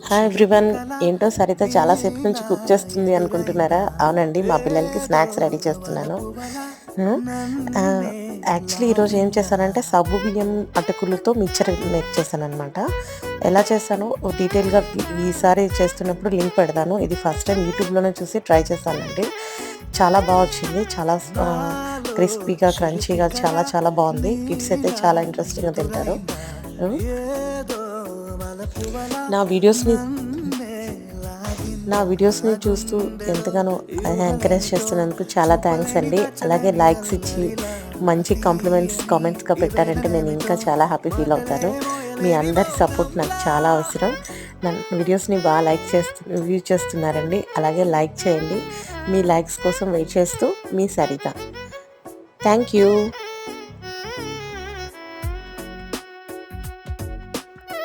Hi everyone. ఏంటో సరిత చాలాసేపు నుంచి కుక్ చేస్తుంది అనుకుంటున్నారా? అవునండి, మా పిల్లలకి స్నాక్స్ రెడీ చేస్తున్నాను. యాక్చువల్లీ ఈరోజు ఏం చేశానంటే సగ్గు బియ్యం అటుకులతో మిక్చర్ మేక్ చేశాను అనమాట. ఎలా చేశానో డీటెయిల్గా ఈసారి చేస్తున్నప్పుడు లింక్ పెడతాను. ఇది ఫస్ట్ టైం యూట్యూబ్లోనే చూసి ట్రై చేశానండి. చాలా బాగా వచ్చింది. చాలా క్రిస్పీగా క్రంచీగా చాలా చాలా బాగుంది. కిడ్స్ అయితే చాలా ఇంట్రెస్టింగ్గా తింటారు. నా వీడియోస్ని నా వీడియోస్ని చూస్తూ ఎంతగానో ఎంకరేజ్ చేస్తున్నందుకు చాలా థ్యాంక్స్ అండి. అలాగే లైక్స్ ఇచ్చి మంచి కామెంట్స్గా పెట్టారంటే నేను ఇంకా చాలా హ్యాపీ ఫీల్ అవుతాను. మీ అందరి సపోర్ట్ నాకు చాలా అవసరం. నా వీడియోస్ని బాగా వ్యూ చేస్తున్నారండి. అలాగే లైక్ చేయండి. మీ లైక్స్ కోసం వెయిట్ చేస్తూ మీ సరిత. Thank you.